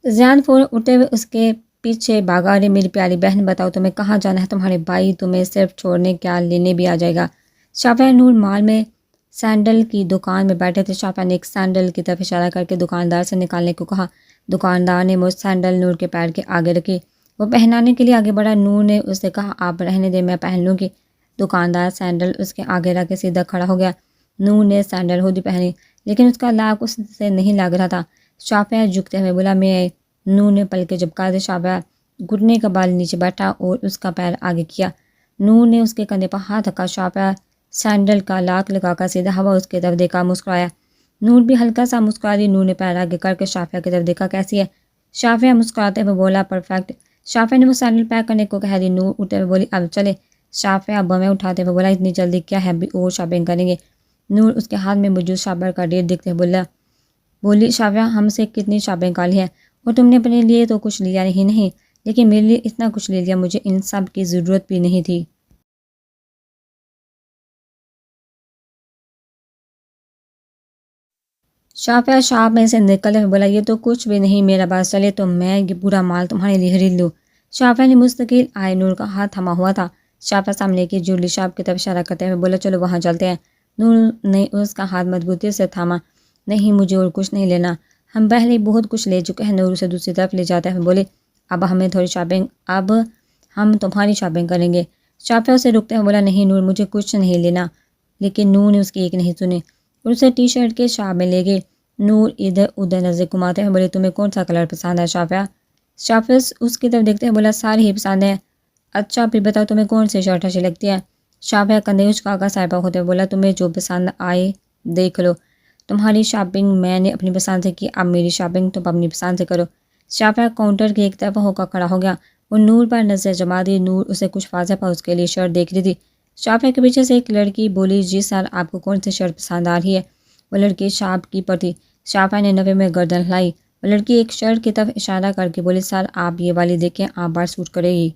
زیان فوراً اٹھتے ہوئے اس کے پیچھے بھاگا، ارے میری پیاری بہن بتاؤ تمہیں کہاں جانا ہے؟ تمہارے بھائی تمہیں صرف چھوڑنے کیا لینے بھی آ جائے گا۔ شافعہ نور مال میں سینڈل کی دکان میں بیٹھے تھے۔ شافعہ نے ایک سینڈل کی طرف اشارہ کر کے دکاندار سے نکالنے کو کہا۔ دکاندار نے وہ سینڈل نور کے پیر کے آگے رکھی، وہ پہنانے کے لیے آگے بڑھا۔ نور نے اس سے کہا آپ رہنے دیں، میں پہن لوں گی۔ دکاندار سینڈل اس کے آگے رکھ کے سیدھا کھڑا ہو گیا۔ نور نے سینڈل خود ہی پہنی لیکن اس کا لاک اس سے نہیں لگ رہا تھا۔ شافعہ جھکتے ہوئے بولا میں۔ نور نے پلکیں جھپکا دی۔ شافعہ گھٹنے کا بال نیچے بیٹھا اور اس کا پیر آگے کیا۔ نور نے اس کے کندھے پر ہاتھ رکھا۔ شافعہ سینڈل کا لاک لگا کر سیدھا ہوا اس کی طرف دیکھا، مسکرایا۔ نور بھی ہلکا سا مسکرا دی۔ نور نے پیر آگے کر کے شافعہ کی طرف دیکھا، کیسی ہے؟ شافعہ مسکراتے ہوئے بولا پرفیکٹ۔ شافعہ نے وہ سینڈل پیک کرنے کو کہہ دی۔ نور اٹھتے ہوئے بولی اب چلے۔ شافعہ بویں اٹھاتے ہوئے بولا اتنی جلدی کیا ہے، ابھی اور شاپنگ کریں گے۔ نور اس کے ہاتھ میں موجود شاپر کا ڈیٹ دیکھتے ہوئے بولی شافعہ ہم سے کتنی شاپنگ کر لی ہے، اور تم نے اپنے لیے تو کچھ لیا نہیں لیکن میرے لیے اتنا کچھ لے لیا، مجھے ان سب کی ضرورت بھی نہیں تھی۔ شافعہ شاپ میں سے نکلتے ہوئے بولا یہ تو کچھ بھی نہیں، میرا بس چلے تو میں یہ پورا مال تمہارے لیے خرید لوں۔ شافعہ نے مستقل آئے نور کا ہاتھ تھما ہوا تھا۔ شافعہ سامنے کی جولی شاپ کی طرف اشارہ کرتے ہوئے بولا چلو وہاں چلتے ہیں۔ نور نے اس کا ہاتھ مضبوطی سے تھاما۔ نہیں مجھے اور کچھ نہیں لینا، ہم پہلے بہت کچھ لے چکے ہیں۔ نور اسے دوسری طرف لے جاتے ہوئے بولے اب ہمیں تھوڑی شاپنگ، اب ہم تمہاری شاپنگ کریں گے۔ شافعہ اسے رکتے ہوئے بولا نہیں نور مجھے کچھ نہیں لینا، لیکن نور نے اس کی ایک نہیں سنی اور اسے ٹی شرٹ کے شاپ میں لے گئے۔ نور ادھر ادھر نظر گھماتے ہوئے بولے تمہیں کون سا کلر پسند ہے شافعہ؟ شافعہ اس کی طرف دیکھتے ہوئے بولا ساری ہی پسند ہے۔ اچھا پھر بتاؤ تمہیں کون سی شرٹ اچھی لگتی ہے؟ شافعہ کندھے اچکا کر سر پر ہوتے ہوئے بولا تمہیں جو پسند آئے دیکھ لو، تمہاری شاپنگ میں نے اپنی پسند سے کی، اب میری شاپنگ تم اپنی پسند سے کرو۔ شافعہ کاؤنٹر کی ایک طرف ہو کر کھڑا ہو گیا اور نور پر نظر جما دی۔ نور اسے کچھ فاصلے پر اس کے لیے شرٹ دیکھ رہی تھی۔ شافعہ کے پیچھے سے ایک لڑکی بولی جی سر آپ کو کون سی شرٹ پسند آ رہی ہے؟ وہ لڑکی شاپ کیپر تھی۔ شافعہ نے نفے میں گردن ہلائی۔ وہ لڑکی ایک شرٹ کی طرف اشارہ کر کے بولی سر آپ یہ والی دیکھیں، آپ پر سوٹ کرے گی۔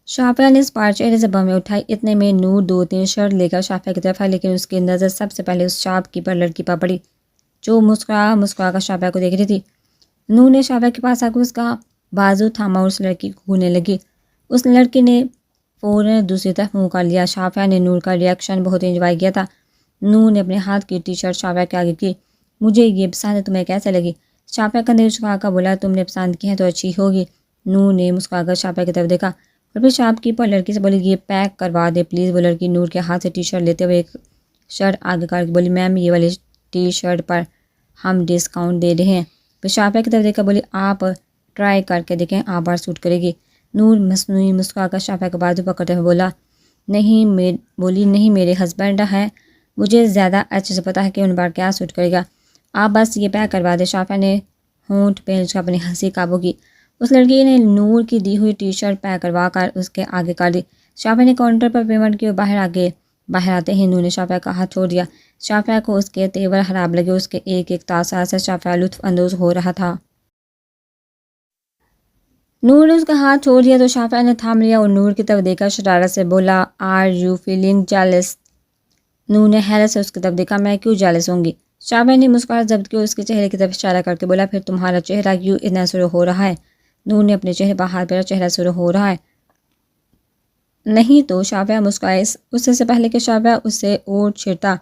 شافعہ نے اس بار چہرے سے بمیں اٹھائی۔ اتنے میں نور دو تین شرٹ لے کر شافعہ کی طرف آئی لیکن اس کی نظر سب سے پہلے اس شاپ کیپر لڑکی پر پڑی جو مسکرا کر شافعہ کو دیکھ رہی تھی۔ نور نے شافعہ کے پاس آ کر اس کا بازو تھاما اور اس لڑکی کو گھورنے لگی۔ اس لڑکی نے فوراً دوسری طرف منہ کر لیا۔ شافعہ نے نور کا ریئیکشن بہت انجوائے کیا تھا۔ نور نے اپنے ہاتھ کی ٹی شرٹ شافعہ کے آگے کی۔ مجھے یہ پسند ہے، تمہیں کیسے لگی؟ شافعہ کندھے اچکا کر بولا تم نے پسند کی ہے تو اچھی ہوگی۔ نور نے مسکرا کر شافعہ کی طرف دیکھا اور پھر شاپ کیپر لڑکی سے بولی یہ پیک کروا دے پلیز۔ وہ لڑکی نور کے ہاتھ سے ٹی شرٹ لیتے ہوئے ایک شرٹ آگے کر کے بولی میم یہ والی ٹی شرٹ پر ہم ڈسکاؤنٹ دے رہے ہیں۔ پھر شافعہ کی طرف دیکھا بولی آپ ٹرائی کر کے دیکھیں، آپ پر سوٹ کرے گی۔ نور مصنوعی مسکرا کر شافعہ کا بازو پکڑتے ہوئے بولا نہیں میرے ہسبینڈ ہے، مجھے زیادہ اچھے سے پتہ ہے کہ ان پر کیا سوٹ کرے گا، آپ بس یہ پیک کروا دے۔ شافعہ نے ہونٹ پھینچ کر اپنی ہنسی قابو کی۔ اس لڑکی نے نور کی دی ہوئی ٹی شرٹ پیک کروا کر اس کے آگے کر دی۔ شافعہ نے کاؤنٹر پر پیمنٹ کی اور باہر آتے ہی نور نے شافعہ کا ہاتھ چھوڑ دیا۔ شافعہ کو اس کے تیور خراب لگے، اس کے ایک ایک تاثر سے شافعہ لطف اندوز ہو رہا تھا۔ نور نے اس کا ہاتھ چھوڑ دیا تو شافعہ نے تھام لیا اور نور کی طرف دیکھا، شرارت سے بولا آر یو فیلنگ جیلس؟ نور نے حیرت سے اس کی طرف دیکھا، میں کیوں جیلس ہوں گی؟ شافعہ نے مسکراہٹ ضبط کی اور اس کے چہرے کی طرف اشارہ کر کے بولا پھر تمہارا چہرہ کیوں اتنا سرخ ہو رہا ہے؟ نور نے اپنے چہرے پر ہاتھ پھیرا، چہرہ سرخ ہو رہا ہے نہیں تو؟ شافعہ مسکرائے۔ اس سے پہلے کہ شافعہ اس سے اور چھڑتا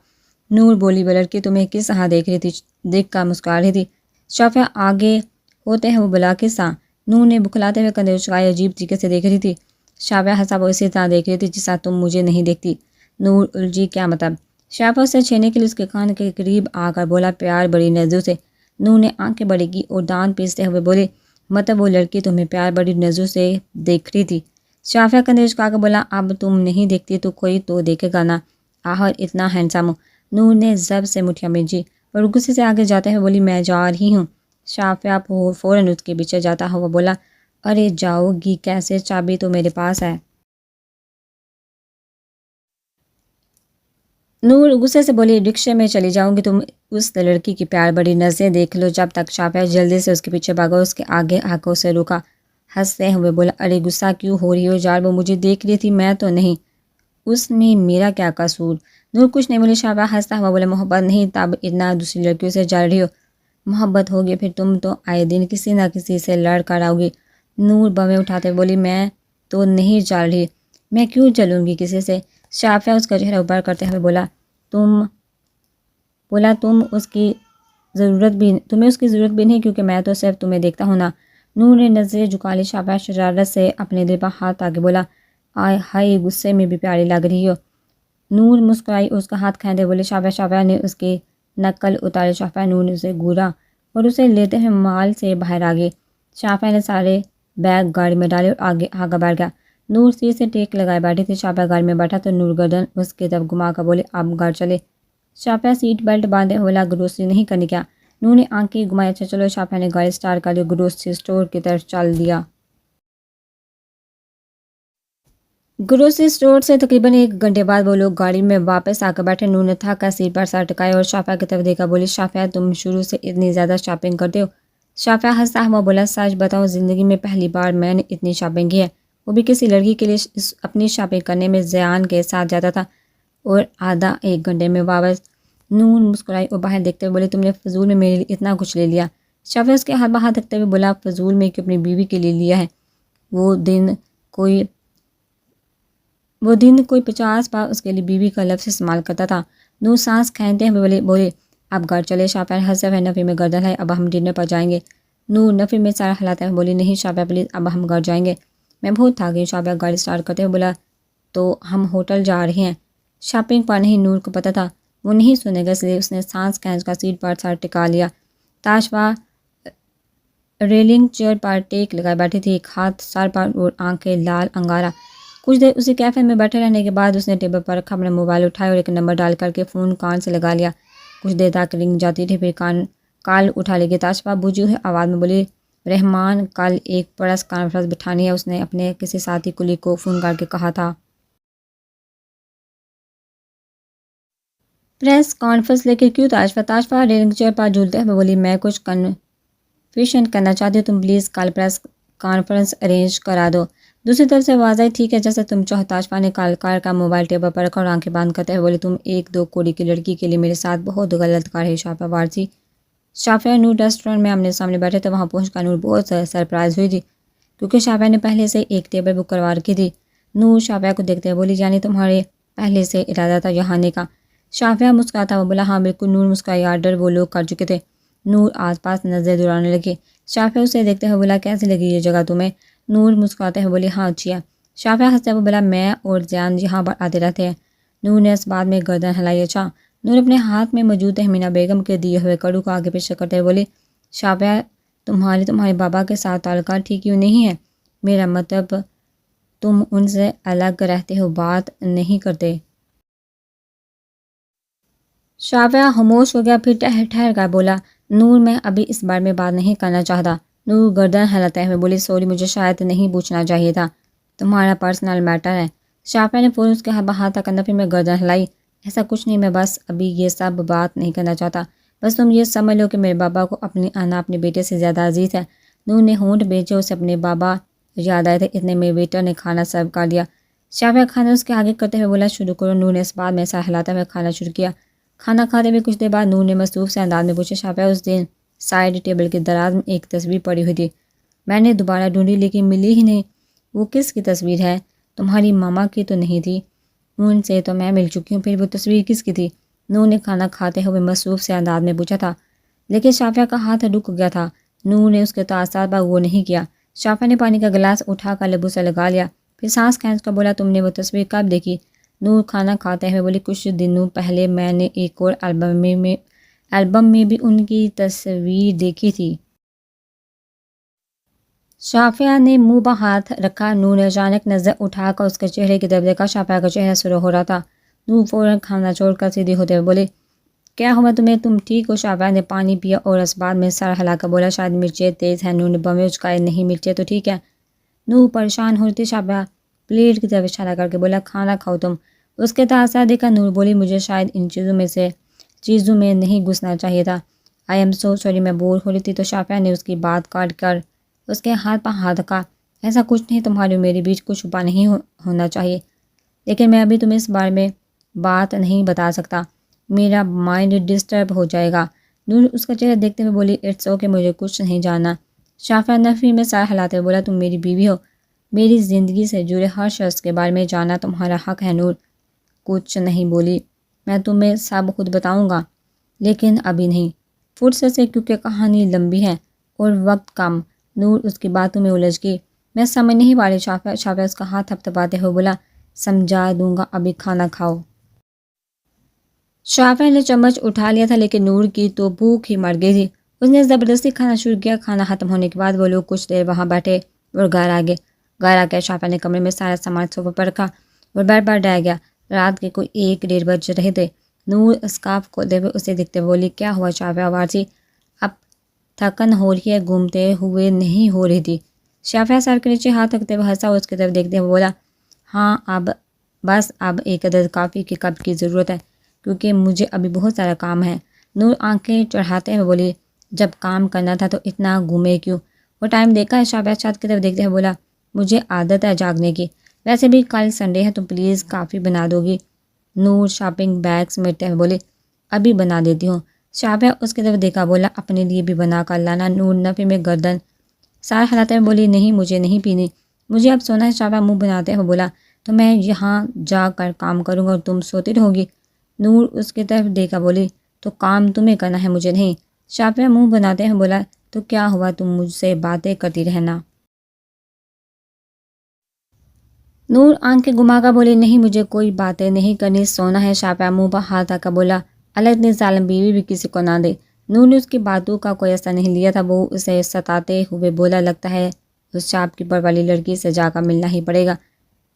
نور بولی وہ لڑکی تمہیں کس طرح دیکھ رہی تھی، دیکھ کر مسکرا رہی تھی۔ شافعہ آگے ہوتے ہیں وہ بلا کس طرح؟ نور نے بکھلاتے ہوئے کندھے اچکائے، عجیب طریقے سے دیکھ رہی تھی۔ شافعہ ہنسا، وہ اسی طرح دیکھ رہی تھی جس طرح تم مجھے نہیں دیکھتی۔ نور الجھی، کیا مطلب؟ شافعہ اسے چھیڑنے کے لیے اس کے کان کے قریب آ کر بولا پیار بڑی نظروں سے۔ نور نے آنکھیں بڑی کی اور دانت پیستے ہوئے بولے مطلب وہ لڑکی تمہیں پیار بڑی نظروں سے دیکھ رہی تھی؟ شافعہ کندھے اچکا کر بولا اب تم نہیں دیکھتی تو کوئی تو دیکھے گا نا، آخر اتنا ہینڈسم ہو۔ نور نے ضرب سے مٹھیاں بھیجی اور غصے سے آگے جاتے ہوئے بولی میں جا رہی ہوں۔ شافعہ فوراً اس کے پیچھے جاتا ہوا بولا ارے جاؤ گی کیسے، چابی تو میرے پاس ہے۔ نور غصے سے بولی رکشے میں چلی جاؤں گی، تم اس لڑکی کی پیار بڑی نظریں دیکھ لو جب تک۔ شافعہ جلدی سے اس کے پیچھے بھاگا، اس کے آگے آ کر اسے روکا، ہنستے ہوئے بولا ارے غصہ کیوں ہو رہی ہو یار، وہ مجھے دیکھ رہی تھی، میں تو نہیں، اس میں میرا کیا قصور؟ نور کچھ نہیں بولی. شعبہ ہنستا ہوا بولا محبت نہیں تب اتنا دوسری لڑکیوں سے جل رہی ہو. محبت ہوگی پھر تم تو آئے دن کسی نہ کسی سے لڑ کر آؤ گی. نور بمیں اٹھاتے بولی میں تو نہیں چل رہی. میں کیوں چلوں گی کسی سے؟ شافعہ اس کا چہرہ اوپر کرتے ہوئے بولا تم اس کی تمہیں اس کی ضرورت بھی نہیں کیونکہ میں تو صرف تمہیں دیکھتا ہوں نا. نور نے نظریں جھکا لی. شافعہ شرارت سے اپنے دل پر ہاتھ آگے بولا آئے ہائے غصے میں بھی پیاری لگ رہی ہو. نور مسکرائی اس کا ہاتھ کھینچے بولے شافعہ نے اس کی نقل اتاری. شافعہ نور نے اسے گورا اور اسے لیتے ہوئے مال سے باہر آ گئی. شافعہ نے سارے بیگ گاڑی میں ڈالے اور آگے بڑھ گیا. نور سیٹ سے ٹیک لگائے بیٹھی تھی. شافعہ گاڑی میں بیٹھا تو نور گردن اس کی طرف گھما کر بولے اب گھر چلے. شافعہ سیٹ بیلٹ باندھے بولا گروسری نہیں کرنی کیا؟ نور نے آنکھیں گھمائی. اچھا چلو. شافعہ نے گاڑی سٹارٹ کر لی. گروسری اسٹور کی طرف چل دیا. گروسری اسٹور سے تقریباً 1 گھنٹے بعد وہ لوگ گاڑی میں واپس آ کر بیٹھے. نور نے تھک کر سیٹ پر سر ٹکایا اور شافعہ کی طرف دیکھا. بولی شافعہ تم شروع سے اتنی زیادہ شاپنگ کرتے ہو؟ شافعہ ہنستا ہوا بولا سچ بتاؤ زندگی میں پہلی بار میں نے اتنی شاپنگ کی ہے. وہ بھی کسی لڑکی کے لیے. اپنی شاپنگ کرنے میں زیان کے ساتھ جاتا تھا اور آدھا 1 گھنٹے میں واپس. نور مسکرائی اور باہر دیکھتے ہوئے بولے تم نے فضول میں میرے لیے اتنا کچھ لے لیا. شافعہ اس کے ہاتھ باہر رکھتے ہوئے بولا فضول میں کہ اپنی بیوی کے لیے لیا ہے. وہ دن کوئی 50 بار اس کے لیے بیوی کا لفظ استعمال کرتا تھا. نور سانس کھینچتے ہوئے بولے اب گھر چلے. شافعہ ہنستے ہوئے نفی میں گردن ہے اب ہم ڈنر پر جائیں گے. نور نفی میں سارا ہلاتے ہوئے بولی نہیں شافعہ پلیز اب ہم گھر جائیں گے. میں بہت تھک گئی. شافعہ گاڑی سٹارٹ کرتے ہوئے بولا تو ہم ہوٹل جا رہے ہیں. شاپنگ پر نہیں. نور کو پتہ تھا وہ نہیں سنے گا اس لیے اس نے سانس کھینچ کر سیٹ پر سر ٹکا لیا. تاشوا ریلنگ چیئر پر ٹیک لگائے بیٹھی تھی. ایک ہاتھ سر پر اور آنکھیں لال انگارہ. کچھ دیر اسی کیفے میں بیٹھے رہنے کے بعد اس نے ٹیبل پر رکھا اپنا موبائل اٹھایا اور ایک نمبر ڈال کر کے فون کان سے لگا لیا. کچھ دیر تک رنگ جاتی تھی پھر کال اٹھا لے گی. تاشوا بجھی ہوئی آواز میں بولی رحمان کل ایک پریس کانفرنس بٹھانی ہے. اس نے اپنے کسی ساتھی کلی کو فون کر کے کہا تھا. پریس کانفرنس لے کے کیوں؟ تاشوا ریلنگ چیئر پر جھولتے ہوئے بولی میں کچھ کنفیشن کرنا چاہتی ہوں. تم پلیز کل پریس کانفرنس ارینج کرا دو. دوسری طرف سے آواز آئی ٹھیک ہے جیسے تم چاہو. تاشوا نے کال کا موبائل ٹیبل پر رکھا اور آنکھیں بند کرتے ہوئے بولی تم 1-2 کوڑی کی لڑکی کے لیے میرے ساتھ بہت غلط کر رہی. شافعہ وارسی. شافعہ نور ریسٹورنٹ میں آمنے سامنے بیٹھے تھے. وہاں پہنچ کر نور بہت سرپرائز ہوئی تھی کیونکہ شافعہ نے پہلے سے ایک ٹیبل بک کروا رکھی تھی. نور شافعہ کو دیکھتے ہوئے بولی یعنی تمہارے پہلے سے ارادہ تھا یہاں آنے کا؟ شافعہ مسکراتا ہوا بولا ہاں بالکل. نور مسکرائی. آرڈر وہ لوگ کر چکے تھے. نور آس پاس نظریں دوڑانے لگے. شافعہ اسے دیکھتے ہوئے بولا کیسی لگی یہ جگہ تمہیں؟ نور مسکراتے ہوئے بولی ہاں اچھی ہے. شافعہ ہنستے ہوئے بولا میں اور زیان یہاں پر آتے رہتے ہیں. نور نے اس بات میں گردن ہلائی. اچھا. نور اپنے ہاتھ میں موجود تہمینہ بیگم کے دیے ہوئے کڑو کو آگے پیچھے کرتے ہوئے بولی شافعہ تمہارے بابا کے ساتھ تعلقات ٹھیک کیوں نہیں ہے؟ میرا مطلب تم ان سے الگ رہتے ہو بات نہیں کرتے. شافعہ خاموش ہو گیا پھر ٹھہر کر بولا نور میں ابھی اس بارے میں بات نہیں کرنا چاہتا. نور گردن ہلاتے ہوئے بولی سوری مجھے شاید نہیں پوچھنا چاہیے تھا. تمہارا پرسنل میٹر ہے. شافعہ نے فوراً اس کے ہاتھ تک نفی میں گردن ہلائی. ایسا کچھ نہیں میں بس ابھی یہ سب بات نہیں کرنا چاہتا. بس تم یہ سمجھ لو کہ میرے بابا کو اپنی آنا اپنے بیٹے سے زیادہ عزیز ہے. نور نے ہونٹ بیچے. اسے اپنے بابا یاد آئے تھے. اتنے میں ویٹر نے کھانا سرو کر دیا. شافعہ کھانا اس کے آگے کرتے ہوئے بولا شروع کرو. نور نے اس بات میں سر ہلاتے ہوئے کھانا شروع کیا. کھانا کھاتے ہوئے کچھ دیر بعد نور نے مصروف سے انداز میں پوچھا شافعہ اس دن سائڈ ٹیبل کے دراز میں ایک تصویر پڑی ہوئی تھی. میں نے دوبارہ ڈھونڈی لیکن ملی ہی نہیں. وہ کس کی تصویر ہے؟ تمہاری ماما کی تو نہیں تھی؟ ان سے تو میں مل چکی ہوں. پھر وہ تصویر کس کی تھی؟ نور نے کھانا کھاتے ہوئے مصروف سے انداز میں پوچھا تھا. لیکن شافعہ کا ہاتھ رک گیا تھا. نور نے اس کے تاثرات پر غور نہیں کیا. شافعہ نے پانی کا گلاس اٹھا کر لبوں سے لگا لیا. پھر سانس کھینچ کر بولا تم نے وہ تصویر کب دیکھی؟ نور کھانا کھاتے ہوئے بولی کچھ دنوں پہلے میں نے ایک اور البم میں بھی ان کی تصویر دیکھی تھی. شافعہ نے منہ پر ہاتھ رکھا. نور نے اچانک نظر اٹھا کر اس کے چہرے کی طرف دیکھا. شافعہ کا چہرہ سرخ ہو رہا تھا. نور فوراً کھانا چھوڑ کر سیدھی ہوتے ہوئے بولے کیا ہوا تمہیں؟ تم ٹھیک ہو؟ شافعہ نے پانی پیا اور اس بات میں سر ہلا کر بولا شاید مرچیں تیز ہیں. نور نے بمیں اچکائے نہیں مرچیں تو ٹھیک ہے. نور پریشان ہو رہی تھی. شافعہ پلیٹ کی طرف اشارہ کر کے بولا کھانا کھاؤ تم. اس کے تاثرات دیکھا نور بولی مجھے شاید ان چیزوں میں نہیں گھسنا چاہیے تھا. I am so sorry. میں بور ہو رہی تھی. تو شافعہ نے اس کی بات کاٹ کر اس کے ہاتھ پر ہاتھ رکھا. ایسا کچھ نہیں. تمہاری اور میرے بیچ کچھ چھپا نہیں ہونا چاہیے. لیکن میں ابھی تمہیں اس بارے میں بات نہیں بتا سکتا، میرا مائنڈ ڈسٹرب ہو جائے گا۔ نور اس کا چہرہ دیکھتے ہوئے بولی اٹس اوکے، مجھے کچھ نہیں جاننا۔ شافعہ نفی میں سر ہلاتے ہوئے بولا تم میری بیوی ہو، میری زندگی سے جڑے ہر شخص کے بارے میں جاننا تمہارا حق ہے۔ نور کچھ نہیں بولی۔ میں تمہیں سب خود بتاؤں گا لیکن ابھی نہیں، فرصت سے، کیونکہ کہانی لمبی ہے اور وقت کم۔ نور اس کی باتوں میں الجھ گئی۔ میں سمجھ نہیں پا رہی شافعہ۔ شافعہ اس کا ہاتھ تھپتھپاتے ہوئے بولا سمجھا دوں گا، ابھی کھانا کھاؤ۔ شافعہ نے چمچ اٹھا لیا تھا لیکن نور کی تو بھوک ہی مر گئی تھی۔ اس نے زبردستی کھانا شروع کیا۔ کھانا ختم ہونے کے بعد وہ لوگ کچھ دیر وہاں بیٹھے اور گھر آ گئے۔ گھر آ کے شافعہ نے کمرے میں سارا سامان صوفے پر رکھا اور بیڈ پر ڈال گیا۔ رات کے کوئی 1-1:30 بج رہے تھے۔ نور اسکارف کھولتے ہوئے اسے دیکھتے بولی کیا ہوا شافعہ؟ آواز سی اب تھکن ہو رہی ہے، گھومتے ہوئے نہیں ہو رہی تھی۔ شافعہ سر کے نیچے ہاتھ رکھتے ہوئے ہنسا اور اس کی طرف دیکھتے ہوئے بولا ہاں اب ایک عدد کافی کے کپ کی ضرورت ہے کیونکہ مجھے ابھی بہت سارا کام ہے۔ نور آنکھیں چڑھاتے ہوئے بولی جب کام کرنا تھا تو اتنا گھومے کیوں؟ وہ ٹائم دیکھا ہے؟ شافعہ چھت کی طرف دیکھتے ہوئے بولا مجھے عادت ہے جاگنے کی، ویسے بھی کل سنڈے ہے، تو پلیز کافی بنا دو گی؟ نور شاپنگ بیگ سمیٹتے ہوئے بولی ابھی بنا دیتی ہوں۔ شافعہ اس کی طرف دیکھا، بولا اپنے لیے بھی بنا کر لانا۔ نور نفی میں گردن سار ہلاتے ہوئے بولی نہیں مجھے نہیں پینی، مجھے اب سونا ہے۔ شافعہ منہ بناتے ہوئے بولا تو میں یہاں جا کر کام کروں گا اور تم سوتی رہو گی۔ نور اس کی طرف دیکھا، بولی تو کام تمہیں کرنا ہے، مجھے نہیں۔ شافعہ منہ بناتے ہوئے بولا تو کیا ہوا، تم مجھ سے باتیں کرتی رہنا۔ نور آنکھیں گھما کر بولی نہیں مجھے کوئی باتیں نہیں کرنی، سونا ہے۔ شافعہ منہ پر ہاتھ آ کر بولا اللہ اتنی ظالم بیوی بھی کسی کو نہ دے۔ نور نے اس کی باتوں کا کوئی اثر نہیں لیا تھا۔ وہ اسے ستاتے ہوئے بولا لگتا ہے اس شاپ کیپر والی لڑکی سے جا کر ملنا ہی پڑے گا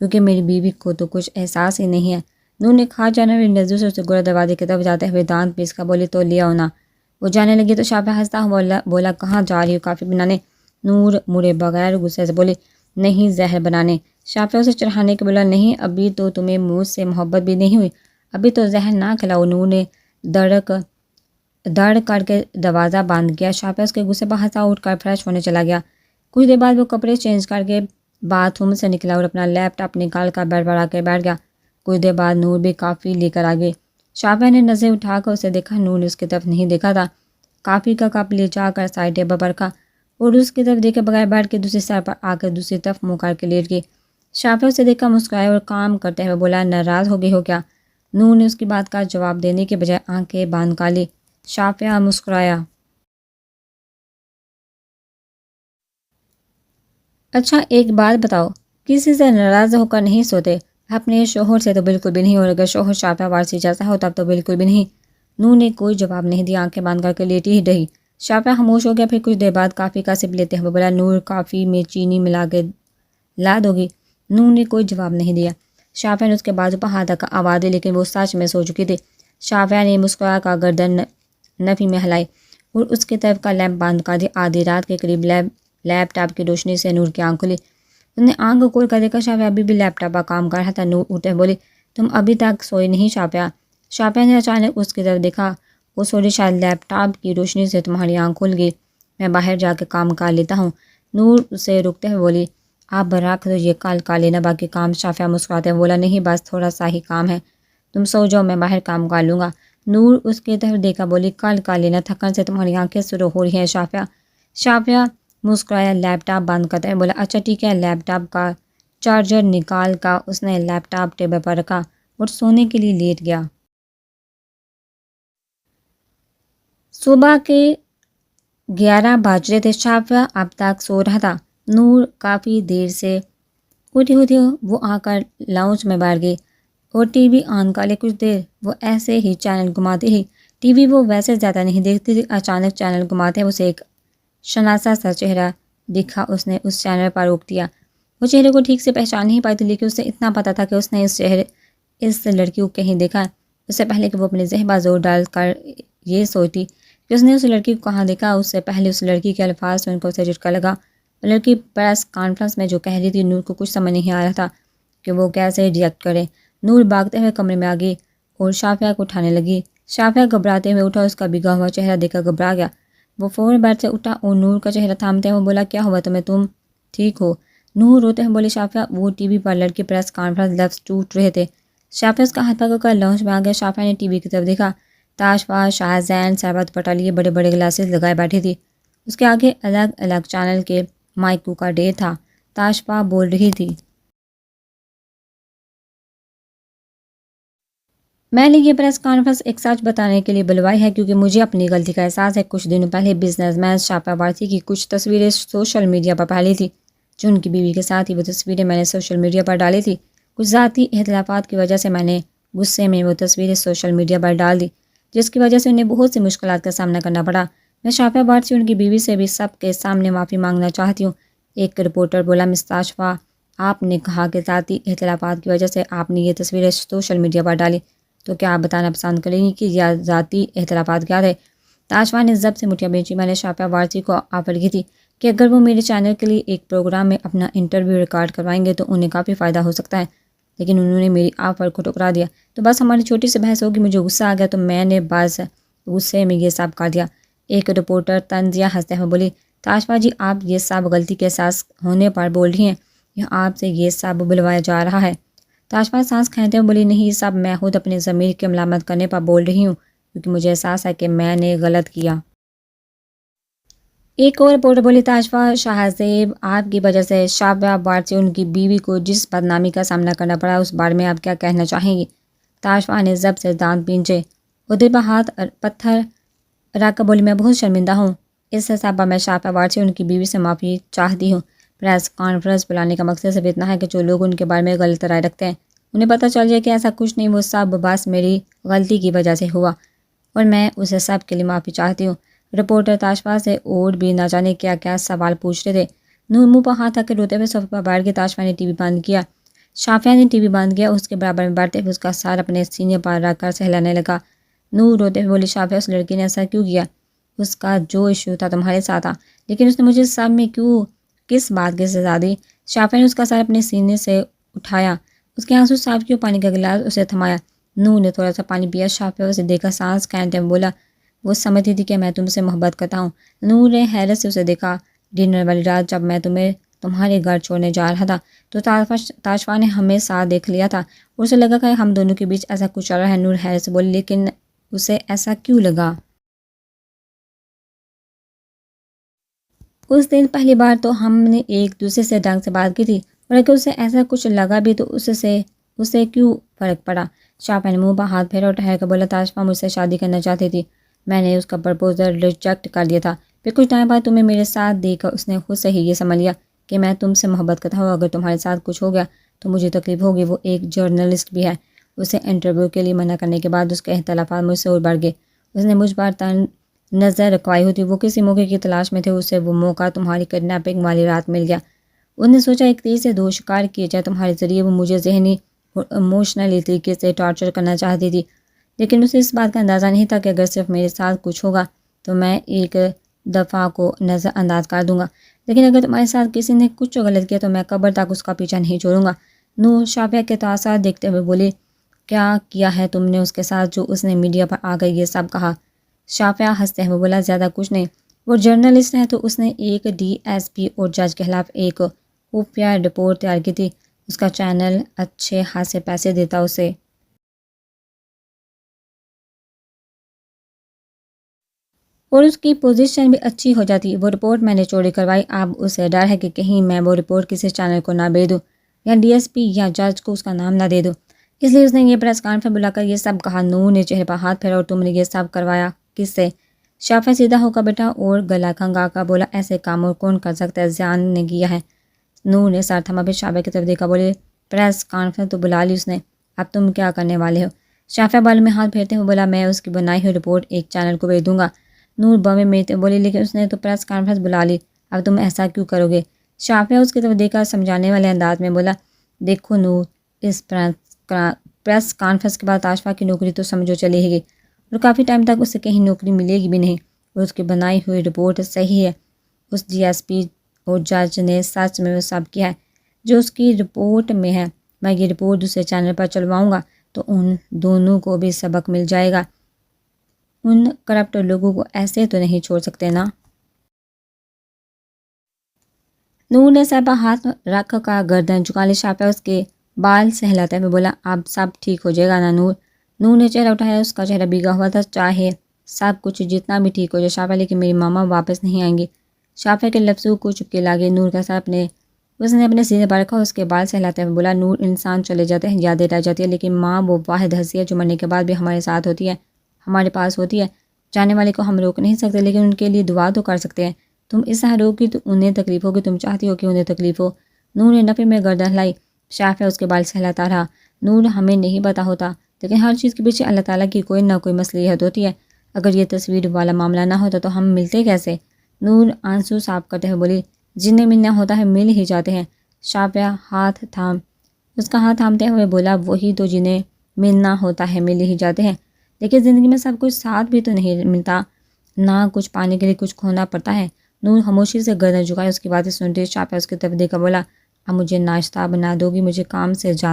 کیونکہ میری بیوی کو تو کچھ احساس ہی نہیں ہے۔ نور نے کھا جانے والی نظروں سے اسے گورا دروازے کی طرف جاتے ہوئے دانت پیس کر بولی تو لے آؤ نا۔ وہ جانے لگی تو شافعہ ہنستا ہوا بولا کہاں جا رہی ہو؟ کافی بنانے؟ نور مڑے بغیر غصے سے بولی نہیں زہر بنانے۔ شافعہ اسے چڑھانے کے بولا نہیں ابھی تو تمہیں مجھ سے محبت بھی نہیں ہوئی، ابھی تو زہر نہ کھلاؤ۔ نور نے دڑ کر کے دروازہ باندھ گیا۔ شافعہ اس کے غصے پر ہنسا، اٹھ کر فریش ہونے چلا گیا۔ کچھ دیر بعد وہ کپڑے چینج کر کے باتھ روم سے نکلا اور اپنا لیپ ٹاپ نکال کر بیڈ پر آ کے بیٹھ گیا۔ کچھ دیر بعد نور بھی کافی لے کر آ گئی۔ شافعہ نے نظریں اٹھا کر اسے دیکھا، نور نے اس کی طرف نہیں دیکھا تھا۔ کافی کا کپ لے جا کر سائڈ ٹیبل پر رکھا اور اس کی طرف دیکھے بغیر بیٹھ کے دوسری سائڈ پر آ کر دوسری طرف منہ کر کے لیٹ گئی۔ شافعہ اسے دیکھ کر مسکرایا اور کام کرتے ہوئے بولا ناراض ہو گئی ہو کیا؟ نور نے اس کی بات کا جواب دینے کے بجائے آنکھیں باندھ کر لی۔ شافعہ مسکرایا اچھا ایک بات بتاؤ، کسی سے ناراض ہو کر نہیں سوتے؟ اپنے شوہر سے تو بالکل بھی نہیں، اور اگر شوہر شافعہ وارثی جیسا ہو تب تو بالکل بھی نہیں۔ نور نے کوئی جواب نہیں دیا، آنکھیں باندھ کر کے لیٹی ہی رہی۔ شافعہ خاموش ہو گیا، پھر کچھ دیر بعد کافی کا سپ لیتے ہوئے بولا نور کافی میں چینی ملا کے لا دو گی؟ نور نے کوئی جواب نہیں دیا۔ شافعہ نے اس کے بازو پر ہاتھ رکھا، آواز دی لیکن وہ سچ میں سو چکی تھی۔ شافعہ نے مسکرا کر گردن نفی میں ہلائی اور اس کی طرف کا لیمپ بند کر دیا۔ آدھی رات کے قریب لیپ ٹاپ کی روشنی سے نور کی آنکھ کھلی۔ اس نے آنکھ کھول کر دیکھا شافعہ ابھی بھی لیپ ٹاپ پر کام کر رہا تھا۔ نور اٹھے بولی تم ابھی تک سوئی نہیں شافعہ؟ شافعہ نے اچانک اس کی طرف دیکھا، وہ سوری شاید لیپ ٹاپ کی روشنی سے تمہاری آنکھ کھل گئی، میں باہر جا کے کام کر لیتا ہوں۔ نور اسے رکتے ہوئے بولی آپ رکھ دو یہ کل کر لینا باقی کام۔ شافعہ مسکراتے ہوئے بولا نہیں بس تھوڑا سا ہی کام ہے، تم سو جاؤ میں باہر کام کر لوں گا۔ نور اس کی طرف دیکھا، بولی کل کر لینا، تھکن سے تمہاری آنکھیں سرخ ہو رہی ہیں شافعہ۔ شافعہ مسکرایا، لیپ ٹاپ بند کرتے ہوئے بولا اچھا ٹھیک ہے۔ لیپ ٹاپ کا چارجر نکال کر اس نے لیپ ٹاپ ٹیبل پر رکھا اور سونے کے لیے لیٹ گیا۔ صبح کے 11 بج رہے تھے، شافعہ اب تک سو رہا تھا۔ نور کافی دیر سے اٹھی ہوئی تھی، وہ آ کر لاؤنج میں بیٹھ گئی اور ٹی وی آن کر لے۔ کچھ دیر وہ ایسے ہی چینل گھماتی رہی، ٹی وی وہ ویسے زیادہ نہیں دیکھتی تھی۔ اچانک چینل گھماتے اسے ایک شناسا سا چہرہ دکھا، اس نے اس چینل پر روک دیا۔ وہ چہرے کو ٹھیک سے پہچان نہیں پائی تھی لیکن اسے اتنا پتہ تھا کہ اس نے اس لڑکی کو کہیں دیکھا ہے۔ اس سے پہلے کہ وہ اپنے ذہن پر زور ڈال کر یہ سوچتی کہ اس نے اس لڑکی کو کہاں دیکھا، اس سے پہلے اس لڑکی کے الفاظ سن کر اسے جھٹکا لگا۔ لڑکی پریس کانفرنس میں جو کہہ رہی تھی، نور کو کچھ سمجھ نہیں آ رہا تھا کہ وہ کیسے ریئیکٹ کرے۔ نور بھاگتے ہوئے کمرے میں آ گئی اور شافعہ کو اٹھانے لگی۔ شافعہ گھبراتے ہوئے اٹھا، اس کا بھیگا ہوا چہرہ دیکھ کر گھبرا گیا۔ وہ فوراً بیڈ سے اٹھا اور نور کا چہرہ تھامتے ہوئے بولا کیا ہوا تمہیں، تم ٹھیک ہو؟ نور روتے ہوئے بولی شافعہ وہ ٹی وی پر لڑکی پریس کانفرنس لفظ ٹوٹ رہے تھے شافع اس کا ہاتھ پکڑ کر لانچ میں آ گیا۔ شافع نے ٹی وی کی طرف دیکھا۔ تاشفا، شاہزین صاحبہ دوپٹہ لیے بڑے بڑے گلاسز لگائے بیٹھی تھی۔ اس کے آگے الگ الگ چینل کے مائکوں کا ڈھیر تھا۔ تاشفا بول رہی تھی، میں نے یہ پریس کانفرنس ایک سچ بتانے کے لیے بلوائی ہے کیونکہ مجھے اپنی غلطی کا احساس ہے۔ کچھ دنوں پہلے بزنس مین شافع وارثی کی کچھ تصویریں سوشل میڈیا پر پھیلی تھی، جو ان کی بیوی کے ساتھ ہی وہ تصویریں میں نے سوشل میڈیا پر ڈالی تھی۔ کچھ ذاتی اختلافات کی وجہ سے میں نے غصے میں وہ تصویریں سوشل میڈیا پر ڈال دی، جس کی وجہ سے انہیں بہت سی مشکلات کا سامنا کرنا پڑا۔ میں شافع وارثی ان کی بیوی سے بھی سب کے سامنے معافی مانگنا چاہتی ہوں۔ ایک رپورٹر بولا، مس تاشفا، آپ نے کہا کہ ذاتی اختلافات کی وجہ سے آپ نے یہ تصویریں سوشل میڈیا پر ڈالی، تو کیا آپ بتانا پسند کریں گی کہ یہ ذاتی اختلافات کیا تھے؟ تاشفا نے ضبط سے مٹھیاں بھیجی۔ میں نے شافع وارثی کو آفر کی تھی کہ اگر وہ میرے چینل کے لیے ایک پروگرام میں اپنا انٹرویو ریکارڈ کروائیں گے تو انہیں کافی فائدہ ہو سکتا ہے، لیکن انہوں نے میری آفر کو ٹھکرا دیا۔ تو بس ہماری چھوٹی سی بحث ہوگی، مجھے غصہ آ گیا تو میں نے بس غصے میں یہ سب کر دیا۔ ایک رپورٹر تنزیہ ہنستے ہوئے بولی، تاشفا جی، آپ یہ سب غلطی کے احساس ہونے پر بول رہی ہیں یا آپ سے یہ سب بلوایا جا رہا ہے؟ تاشفا سانس کھینچتے ہوئے بولی، نہیں، یہ سب میں خود اپنے ضمیر کی ملامت کرنے پر بول رہی ہوں کیونکہ مجھے احساس ہے کہ میں نے غلط کیا۔ ایک اور رپورٹر بولی، تاشفا، شاہزیب، آپ کی وجہ سے شافع وارثی ان کی بیوی کو جس بدنامی کا سامنا کرنا پڑا اس بارے میں آپ کیا کہنا چاہیں گی؟ تاشفا نے ضبط سے دانت پینچے اور دل پر ہاتھ پتھر رکھ کر بولی، میں بہت شرمندہ ہوں۔ اس حساب پر میں شافع وارثی ان کی بیوی سے معافی چاہتی ہوں۔ پریس کانفرنس بلانے کا مقصد صرف اتنا ہے کہ جو لوگ ان کے بارے میں غلط رائے رکھتے ہیں انہیں پتہ چل جائے کہ ایسا کچھ نہیں، وہ سب بس میری غلطی کی وجہ سے ہوا اور میں اسے سب کے لیے معافی چاہتی ہوں۔ رپورٹر تاشفا سے اور بھی نہ جانے کیا کیا سوال پوچھ رہے تھے۔ نور منہ پر ہاتھ رکھ کے روتے ہوئے صوفے پر بیٹھ گئی۔ تاشفا نے ٹی وی بند کیا۔ شافعہ نے ٹی وی بند کیا، اس کے برابر میں بیٹھتے ہوئے اس کا سر اپنے سینے پر رکھ کر سہلانے لگا۔ نور روتے ہوئے بولی، شافعہ، اس لڑکی نے ایسا کیوں کیا؟ اس کا جو ایشو تھا تمہارے ساتھ تھا، لیکن اس نے مجھے سب میں کیوں کس بات کی سزا دی؟ شافعہ نے اس کا سر اپنے سینے سے اٹھایا، اس کے آنسو صاف کیوں، پانی کا گلاس اسے تھمایا۔ نور نے تھوڑا سا پانی پیا۔ شافعہ اسے دیکھا سانس کھینچتے ہوئے بولا، وہ سمجھتی تھی کہ میں تم سے محبت کرتا ہوں۔ نور نے حیرت سے اسے دیکھا۔ ڈنر والی رات جب میں تمہارے گھر چھوڑنے جا رہا تھا تو تاشفا نے ہمیں ساتھ دیکھ لیا تھا اور اسے لگا کہ ہم دونوں کے بیچ ایسا کچھ چل رہا ہے۔ نور حیرت سے بولی، لیکن اسے ایسا کیوں لگا؟ اس دن پہلی بار تو ہم نے ایک دوسرے سے ڈھنگ سے بات کی تھی، اور اگر اسے ایسا کچھ لگا بھی تو اسے کیوں فرق پڑا؟ شافعہ نے منہ پر ہاتھ پھیرا اور ٹھہر کر بولا، تاشفا مجھ سے شادی کرنا چاہتی تھی، میں نے اس کا پرپوزل ریجیکٹ کر دیا تھا، پھر کچھ ٹائم بعد تمہیں میرے ساتھ دیکھ کر اس نے خود سے ہی یہ سمجھ لیا کہ میں تم سے محبت کرتا ہوں۔ اگر تمہارے ساتھ کچھ ہو گیا تو مجھے تکلیف ہوگی۔ وہ ایک جرنلسٹ بھی ہے۔ اسے انٹرویو کے لیے منع کرنے کے بعد اس کے اختلافات مجھ سے اور بڑھ گئے۔ اس نے مجھ پر نظر رکھوائی ہوتی، وہ کسی موقع کی تلاش میں تھے، اسے وہ موقع تمہاری کڈنیپنگ والی رات مل گیا۔ انہوں نے سوچا ایک تیر سے دو شکار کیے جائے، تمہارے ذریعے وہ مجھے ذہنی اور ایموشنلی طریقے سے ٹارچر کرنا چاہتی تھی، لیکن اسے اس بات کا اندازہ نہیں تھا کہ اگر صرف میرے ساتھ کچھ ہوگا تو میں ایک دفعہ کو نظر انداز کر دوں گا، لیکن اگر تمہارے ساتھ کسی نے کچھ غلط کیا تو میں قبر تک اس کا پیچھا نہیں چھوڑوں گا۔ نور شافعہ کے تاثرات دیکھتے ہوئے بولے، کیا کیا ہے تم نے اس کے ساتھ جو اس نے میڈیا پر آ کر یہ سب کہا؟ شافعہ ہنستے ہوئے بولا، زیادہ کچھ نہیں، وہ جرنلسٹ ہے تو اس نے ایک ڈی ایس پی اور جج کے خلاف ایک خفیہ رپورٹ تیار کی تھی، اس کا چینل اچھے خاصے پیسے دیتا اسے۔ اور اس کی پوزیشن بھی اچھی ہو جاتی۔ وہ رپورٹ میں نے چوری کروائی، اب اسے ڈر ہے کہ کہیں میں وہ رپورٹ کسی چینل کو نہ بھیج دوں یا ڈی ایس پی یا جج کو اس کا نام نہ دے دوں، اس لیے اس نے یہ پریس کانفرنس بلا کر یہ سب کہا۔ نور نے چہرے پر ہاتھ پھیرا، اور تم نے یہ سب کروایا کس سے؟ شافعہ سیدھا ہو کر بیٹھا اور گلا کھنگا کر بولا، ایسے کام اور کون کر سکتا ہے، زیان نے کیا ہے۔ نور نے سر تھما، پھر شافعہ کی طرف دیکھا، بولے، پریس کانفرنس تو بلا لی اس نے، اب تم کیا کرنے والے ہو؟ شافعہ بالوں میں ہاتھ پھیرتے ہوئے بولا، میں اس کی بنائی ہوئی رپورٹ ایک چینل کو بھیج دوں گا۔ نور بوے میرتے بولی، لیکن اس نے تو پریس کانفرنس بلا لی، اب تم ایسا کیوں کرو گے؟ شافعہ اس کی طرف دیکھا سمجھانے والے انداز میں بولا، دیکھو نور، اس پریس کانفرنس کے بعد تاشفا کی نوکری تو سمجھو چلی گئی اور کافی ٹائم تک اسے کہیں نوکری ملے گی بھی نہیں، اور اس کی بنائی ہوئی رپورٹ صحیح ہے، اس ڈی ایس پی اور جج نے سچ میں وہ سب کیا ہے جو اس کی رپورٹ میں ہے۔ میں یہ رپورٹ دوسرے چینل پر چلواؤں گا تو ان دونوں کو بھی سبق مل جائے گا، ان کرپٹ لوگوں کو ایسے تو نہیں چھوڑ سکتے نا۔ نور نے سر پر ہاتھ رکھ کر گردن جھکا لی۔ شافعہ اس کے بال سہلاتے ہوئے بولا، اب سب ٹھیک ہو جائے گا نا نور؟ نور نے چہرہ اٹھایا، اس کا چہرہ بھیگا ہوا تھا۔ چاہے سب کچھ جتنا بھی ٹھیک ہو جائے شافعہ، لیکن میری ماما واپس نہیں آئیں گی۔ شافعہ کے لفظوں کو چپکے لاگے۔ نور کا سر اس نے اپنے سینے پر رکھا، اس کے بال سہلاتے ہوئے بولا، نور، انسان چلے جاتے ہیں، یادیں رہ جاتی ہے، لیکن ماں وہ واحد ہستی ہے جو مرنے کے بعد بھی ہمارے ساتھ ہوتی ہے، ہمارے پاس ہوتی ہے۔ جانے والے کو ہم روک نہیں سکتے، لیکن ان کے لیے دعا تو کر سکتے ہیں۔ تم اس طرح روکی تو انہیں تکلیف ہوگی، تم چاہتی ہو کہ انہیں تکلیف ہو؟ نور نے نفی میں گردن ہلائی۔ شافعہ اس کے بال سہلاتا رہا۔ نور، ہمیں نہیں پتہ ہوتا، لیکن ہر چیز کے پیچھے اللہ تعالیٰ کی کوئی نہ کوئی مصلحت ہوتی ہے۔ اگر یہ تصویر والا معاملہ نہ ہوتا تو ہم ملتے کیسے؟ نور آنسو صاف کرتے ہوئے بولی، جنہیں ملنا ہوتا ہے مل ہی جاتے ہیں۔ شافعہ اس کا ہاتھ تھامتے ہوئے بولا، وہی تو، جنہیں ملنا ہوتا ہے مل ہی جاتے ہیں، لیکن زندگی میں سب کچھ ساتھ بھی تو نہیں ملتا، نہ کچھ پانے کے لیے کچھ کھونا پڑتا ہے۔ نور خاموشی سے گردن جھکائے اس کی باتیں سنتے۔ شافعہ اس کی طرف دیکھا، بولا، اب مجھے ناشتہ بنا دو گی؟ مجھے کام سے جانا